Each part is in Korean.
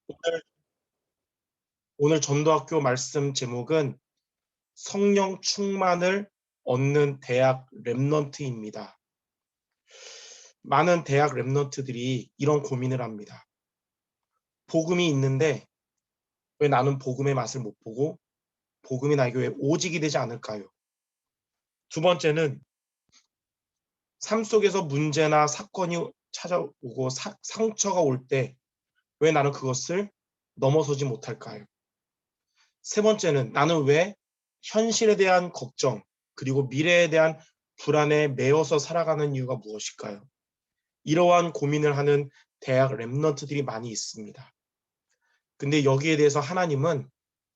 오늘, 오늘 전도학교 말씀 제목은 성령 충만을 얻는 대학 랩넌트입니다. 많은 대학 랩넌트들이 이런 고민을 합니다. 복음이 있는데 왜 나는 복음의 맛을 못 보고 복음이 나에게 왜 오직이 되지 않을까요? 두 번째는 삶 속에서 문제나 사건이 찾아오고 상처가 올 때 왜 나는 그것을 넘어서지 못할까요? 세 번째는 나는 왜 현실에 대한 걱정, 그리고 미래에 대한 불안에 매여서 살아가는 이유가 무엇일까요? 이러한 고민을 하는 대학 랩런트들이 많이 있습니다. 근데 여기에 대해서 하나님은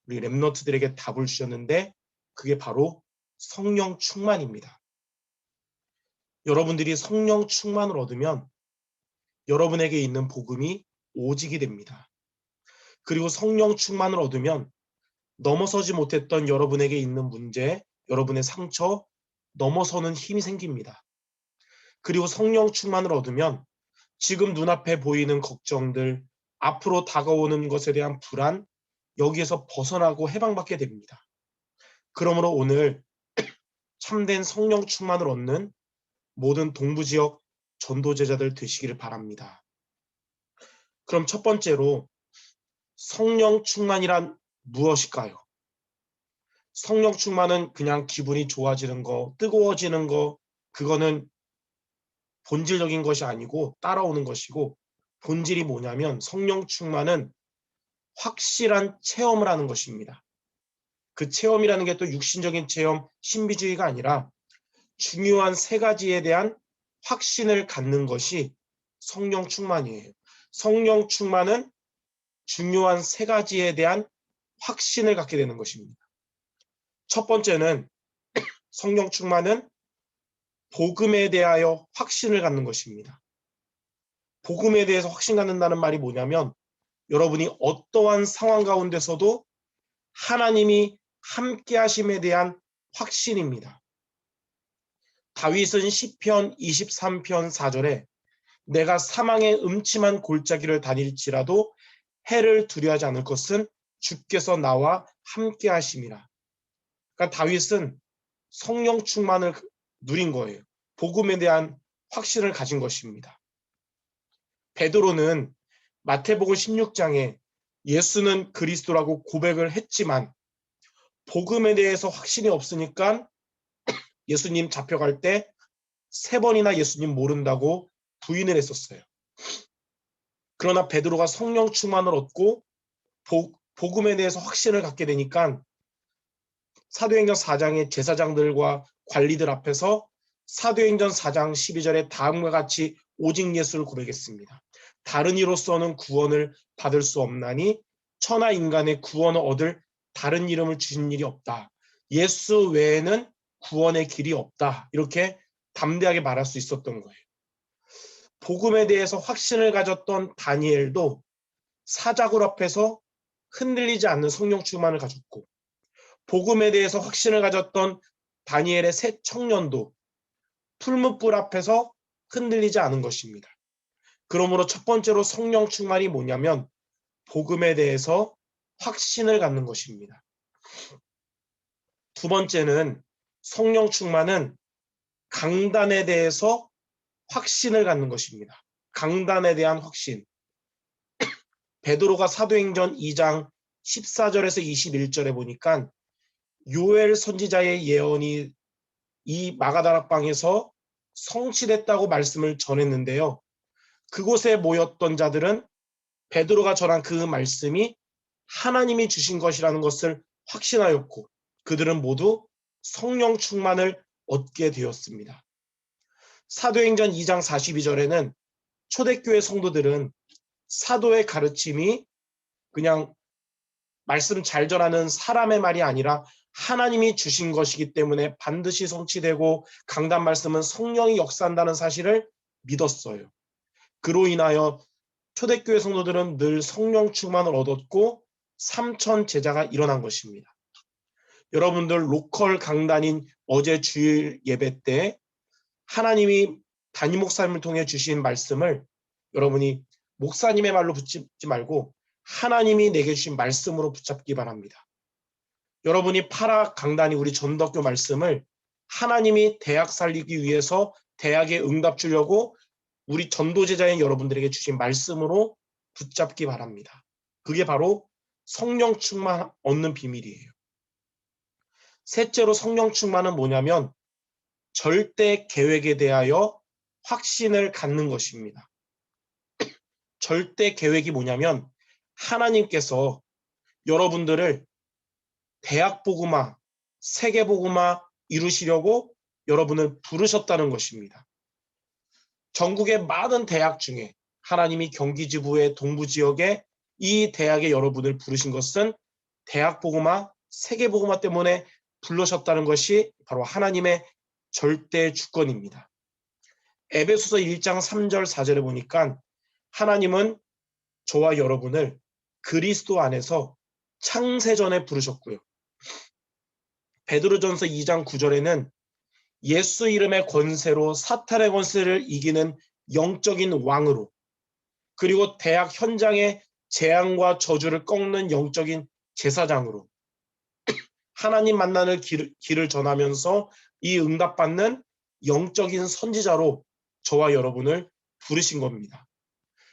우리 랩런트들에게 답을 주셨는데 그게 바로 성령 충만입니다. 여러분들이 성령 충만을 얻으면 여러분에게 있는 복음이 오직이 됩니다. 그리고 성령 충만을 얻으면 넘어서지 못했던 여러분에게 있는 문제, 여러분의 상처, 넘어서는 힘이 생깁니다. 그리고 성령 충만을 얻으면 지금 눈앞에 보이는 걱정들, 앞으로 다가오는 것에 대한 불안, 여기에서 벗어나고 해방받게 됩니다. 그러므로 오늘 참된 성령 충만을 얻는 모든 동부 지역 전도 제자들 되시기를 바랍니다. 그럼 첫 번째로 성령 충만이란 무엇일까요? 성령 충만은 그냥 기분이 좋아지는 거, 뜨거워지는 거, 그거는 본질적인 것이 아니고 따라오는 것이고, 본질이 뭐냐면 성령 충만은 확실한 체험을 하는 것입니다. 그 체험이라는 게 또 육신적인 체험, 신비주의가 아니라 중요한 세 가지에 대한 확신을 갖는 것이 성령 충만이에요. 성령 충만은 중요한 세 가지에 대한 확신을 갖게 되는 것입니다. 첫 번째는 성령 충만은 복음에 대하여 확신을 갖는 것입니다. 복음에 대해서 확신 갖는다는 말이 뭐냐면 여러분이 어떠한 상황 가운데서도 하나님이 함께 하심에 대한 확신입니다. 다윗은 시편 23편 4절에 내가 사망의 음침한 골짜기를 다닐지라도 해를 두려워하지 않을 것은 주께서 나와 함께 하심이라. 그러니까 다윗은 성령 충만을 누린 거예요. 복음에 대한 확신을 가진 것입니다. 베드로는 마태복음 16장에 예수는 그리스도라고 고백을 했지만 복음에 대해서 확신이 없으니까 예수님 잡혀갈 때 3번이나 예수님 모른다고 부인을 했었어요. 그러나 베드로가 성령 충만을 얻고 복음에 대해서 확신을 갖게 되니까 사도행전 4장의 제사장들과 관리들 앞에서 사도행전 4장 12절에 다음과 같이 오직 예수를 고백했습니다. 다른 이로서는 구원을 받을 수 없나니 천하 인간의 구원을 얻을 다른 이름을 주신 일이 없다. 예수 외에는 구원의 길이 없다. 이렇게 담대하게 말할 수 있었던 거예요. 복음에 대해서 확신을 가졌던 다니엘도 사자굴 앞에서 흔들리지 않는 성령 충만을 가졌고 복음에 대해서 확신을 가졌던 다니엘의 새 청년도 풀무불 앞에서 흔들리지 않은 것입니다. 그러므로 첫 번째로 성령 충만이 뭐냐면 복음에 대해서 확신을 갖는 것입니다. 두 번째는 성령 충만은 강단에 대해서 확신을 갖는 것입니다. 강단에 대한 확신. 베드로가 사도행전 2장 14절에서 21절에 보니까 요엘 선지자의 예언이 이 마가다락방에서 성취됐다고 말씀을 전했는데요. 그곳에 모였던 자들은 베드로가 전한 그 말씀이 하나님이 주신 것이라는 것을 확신하였고 그들은 모두 성령 충만을 얻게 되었습니다. 사도행전 2장 42절에는 초대교회 성도들은 사도의 가르침이 그냥 말씀 잘 전하는 사람의 말이 아니라 하나님이 주신 것이기 때문에 반드시 성취되고 강단 말씀은 성령이 역사한다는 사실을 믿었어요. 그로 인하여 초대교회 성도들은 늘 성령 충만을 얻었고 3천 제자가 일어난 것입니다. 여러분들 로컬 강단인 어제 주일 예배 때 하나님이 담임 목사님을 통해 주신 말씀을 여러분이 목사님의 말로 붙지 말고 하나님이 내게 주신 말씀으로 붙잡기 바랍니다. 여러분이 파라 강단이 우리 전도학교 말씀을 하나님이 대학 살리기 위해서 대학에 응답 주려고 우리 전도제자인 여러분들에게 주신 말씀으로 붙잡기 바랍니다. 그게 바로 성령 충만 얻는 비밀이에요. 셋째로 성령 충만은 뭐냐면 절대 계획에 대하여 확신을 갖는 것입니다. 절대 계획이 뭐냐면 하나님께서 여러분들을 대학 복음화, 세계 복음화 이루시려고 여러분을 부르셨다는 것입니다. 전국의 많은 대학 중에 하나님이 경기지부의 동부 지역에 이 대학에 여러분을 부르신 것은 대학 복음화, 세계 복음화 때문에 불러셨다는 것이 바로 하나님의 절대 주권입니다. 에베소서 1장 3절 4절에 보니까 하나님은 저와 여러분을 그리스도 안에서 창세전에 부르셨고요. 베드로전서 2장 9절에는 예수 이름의 권세로 사탄의 권세를 이기는 영적인 왕으로, 그리고 대학 현장의 재앙과 저주를 꺾는 영적인 제사장으로 하나님 만나는 길을 전하면서 이 응답받는 영적인 선지자로 저와 여러분을 부르신 겁니다.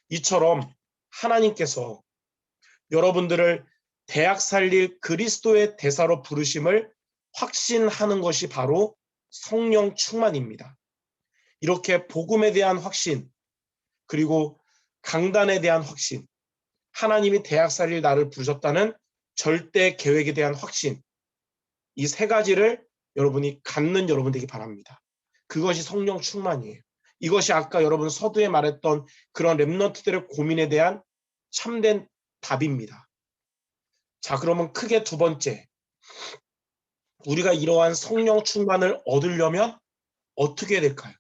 이처럼 하나님께서 여러분들을 대학 살릴 그리스도의 대사로 부르심을 확신하는 것이 바로 성령 충만입니다. 이렇게 복음에 대한 확신, 그리고 강단에 대한 확신, 하나님이 대학 살릴 나를 부르셨다는 절대 계획에 대한 확신, 이 세 가지를 여러분이 갖는 여러분 되기 바랍니다. 그것이 성령 충만이에요. 이것이 아까 여러분 서두에 말했던 그런 렘넌트들의 고민에 대한 참된 답입니다. 자, 그러면 크게 두 번째, 우리가 이러한 성령 충만을 얻으려면 어떻게 해야 될까요?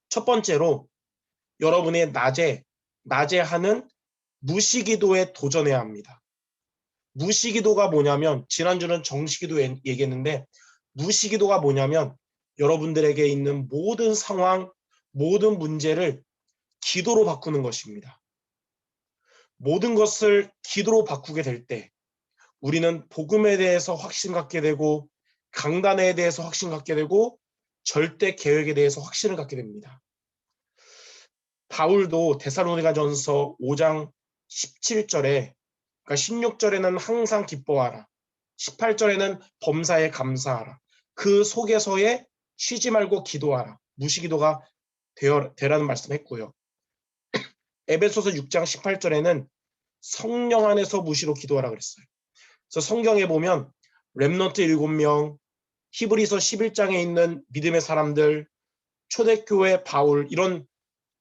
첫 번째로 여러분의 낮에 하는 무시기도에 도전해야 합니다. 무시기도가 뭐냐면, 지난주는 정시기도 얘기했는데, 무시기도가 뭐냐면 여러분들에게 있는 모든 상황, 모든 문제를 기도로 바꾸는 것입니다. 모든 것을 기도로 바꾸게 될 때 우리는 복음에 대해서 확신 갖게 되고, 강단에 대해서 확신 갖게 되고, 절대 계획에 대해서 확신을 갖게 됩니다. 바울도 데살로니가전서 5장 17절에, 그러니까 16절에는 항상 기뻐하라, 18절에는 범사에 감사하라, 그 속에서에 쉬지 말고 기도하라, 무시기도가 되라는 말씀했고요. 에베소서 6장 18절에는 성령 안에서 무시로 기도하라 그랬어요. 그래서 성경에 보면 렘넌트 7명, 히브리서 11장에 있는 믿음의 사람들, 초대교회 바울, 이런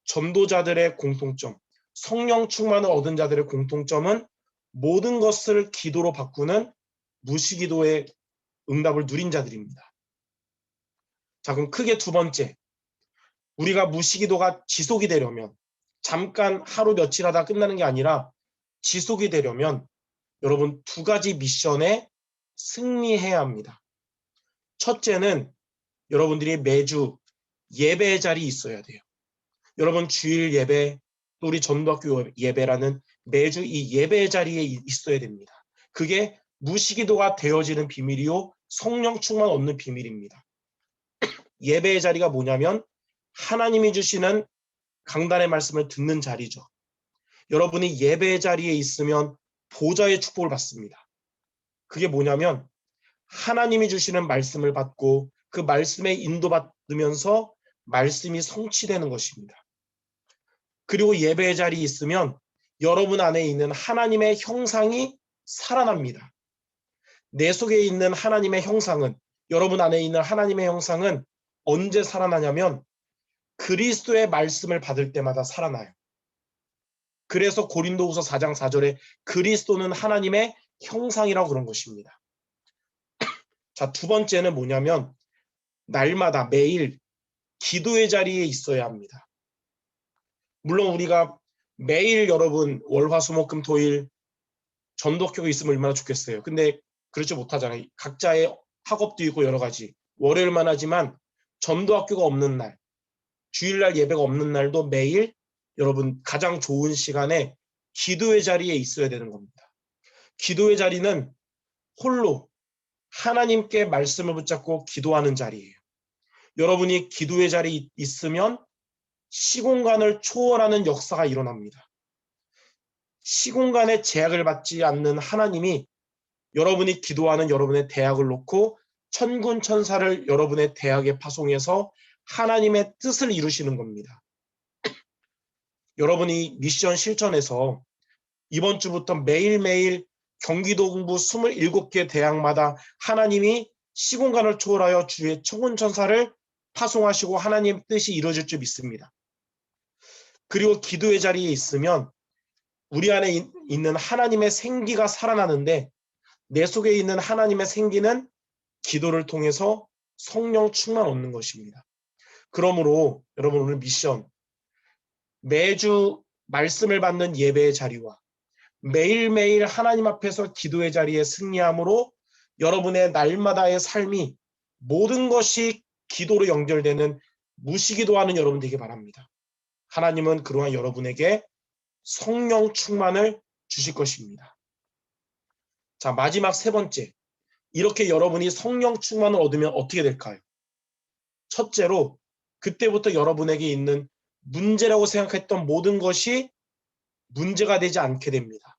전도자들의 공통점, 성령 충만을 얻은 자들의 공통점은 모든 것을 기도로 바꾸는 무시기도의 응답을 누린 자들입니다. 자, 그럼 크게 두 번째, 우리가 무시기도가 지속이 되려면, 잠깐 하루 며칠 하다 끝나는 게 아니라 지속이 되려면 여러분 두 가지 미션에 승리해야 합니다. 첫째는 여러분들이 매주 예배의 자리에 있어야 돼요. 여러분 주일 예배, 또 우리 전도학교 예배라는 매주 이 예배의 자리에 있어야 됩니다. 그게 무시기도가 되어지는 비밀이요, 성령 충만 얻는 비밀입니다. 예배의 자리가 뭐냐면 하나님이 주시는 강단의 말씀을 듣는 자리죠. 여러분이 예배의 자리에 있으면 보좌의 축복을 받습니다. 그게 뭐냐면 하나님이 주시는 말씀을 받고 그 말씀에 인도받으면서 말씀이 성취되는 것입니다. 그리고 예배의 자리에 있으면 여러분 안에 있는 하나님의 형상이 살아납니다. 내 속에 있는 하나님의 형상은, 여러분 안에 있는 하나님의 형상은 언제 살아나냐면 그리스도의 말씀을 받을 때마다 살아나요. 그래서 고린도후서 4장 4절에 그리스도는 하나님의 형상이라고 그런 것입니다. 자, 두 번째는 뭐냐면 날마다 매일 기도의 자리에 있어야 합니다. 물론 우리가 매일 여러분 월화수목금 토일 전도학교가 있으면 얼마나 좋겠어요. 근데 그렇지 못하잖아요. 각자의 학업도 있고 여러 가지. 월요일만 하지만 전도학교가 없는 날, 주일날 예배가 없는 날도 매일 여러분 가장 좋은 시간에 기도의 자리에 있어야 되는 겁니다. 기도의 자리는 홀로 하나님께 말씀을 붙잡고 기도하는 자리예요. 여러분이 기도의 자리에 있으면 시공간을 초월하는 역사가 일어납니다. 시공간의 제약을 받지 않는 하나님이 여러분이 기도하는 여러분의 대학을 놓고 천군 천사를 여러분의 대학에 파송해서 하나님의 뜻을 이루시는 겁니다. 여러분이 미션 실천에서 이번 주부터 매일매일 경기도 공부 27개 대학마다 하나님이 시공간을 초월하여 주의 천군 천사를 파송하시고 하나님 뜻이 이루어질 줄 믿습니다. 그리고 기도의 자리에 있으면 우리 안에 있는 하나님의 생기가 살아나는데 내 속에 있는 하나님의 생기는 기도를 통해서 성령 충만 얻는 것입니다. 그러므로 여러분 오늘 미션 매주 말씀을 받는 예배의 자리와 매일매일 하나님 앞에서 기도의 자리에 승리함으로 여러분의 날마다의 삶이 모든 것이 기도로 연결되는 무시기도하는 여러분 되길 바랍니다. 하나님은 그러한 여러분에게 성령 충만을 주실 것입니다. 자, 마지막 세 번째. 이렇게 여러분이 성령 충만을 얻으면 어떻게 될까요? 첫째로 그때부터 여러분에게 있는 문제라고 생각했던 모든 것이 문제가 되지 않게 됩니다.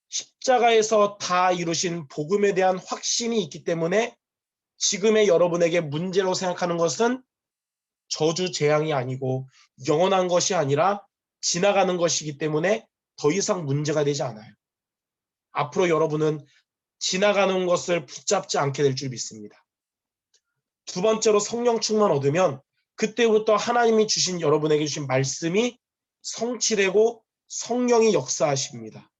십자가에서 다 이루신 복음에 대한 확신이 있기 때문에 지금의 여러분에게 문제라고 생각하는 것은 저주 재앙이 아니고 영원한 것이 아니라 지나가는 것이기 때문에 더 이상 문제가 되지 않아요. 앞으로 여러분은 지나가는 것을 붙잡지 않게 될 줄 믿습니다. 두 번째로 성령 충만 얻으면 그때부터 하나님이 주신 여러분에게 주신 말씀이 성취되고 성령이 역사하십니다.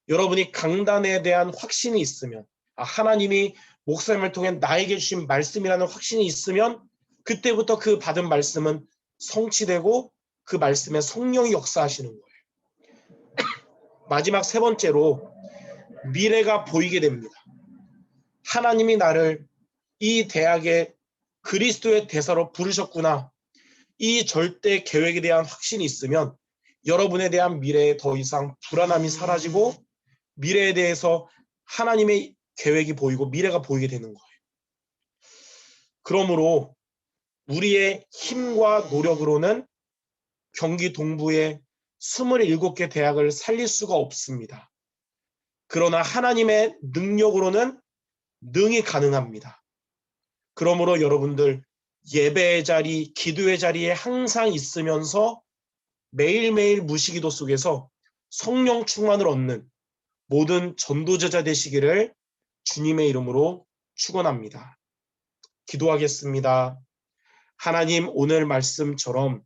여러분이 강단에 대한 확신이 있으면 하나님이 목사님을 통해 나에게 주신 말씀이라는 확신이 있으면 그때부터 그 받은 말씀은 성취되고 그 말씀에 성령이 역사하시는 거예요. 마지막 세 번째로 미래가 보이게 됩니다. 하나님이 나를 이 대학에 그리스도의 대사로 부르셨구나. 이 절대 계획에 대한 확신이 있으면 여러분에 대한 미래에 더 이상 불안함이 사라지고 미래에 대해서 하나님의 계획이 보이고 미래가 보이게 되는 거예요. 그러므로 우리의 힘과 노력으로는 경기 동부의 27개 대학을 살릴 수가 없습니다. 그러나 하나님의 능력으로는 능히 가능합니다. 그러므로 여러분들 예배의 자리, 기도의 자리에 항상 있으면서 매일매일 무시기도 속에서 성령 충만을 얻는 모든 전도제자 되시기를 주님의 이름으로 축원합니다. 기도하겠습니다. 하나님, 오늘 말씀처럼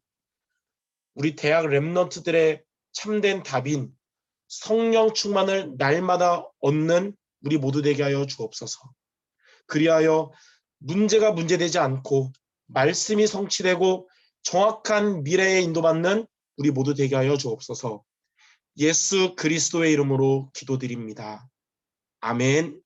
우리 대학 렘넌트들의 참된 답인 성령 충만을 날마다 얻는 우리 모두 되게 하여 주옵소서. 그리하여 문제가 문제되지 않고 말씀이 성취되고 정확한 미래에 인도받는 우리 모두 되게 하여 주옵소서. 예수 그리스도의 이름으로 기도드립니다. 아멘.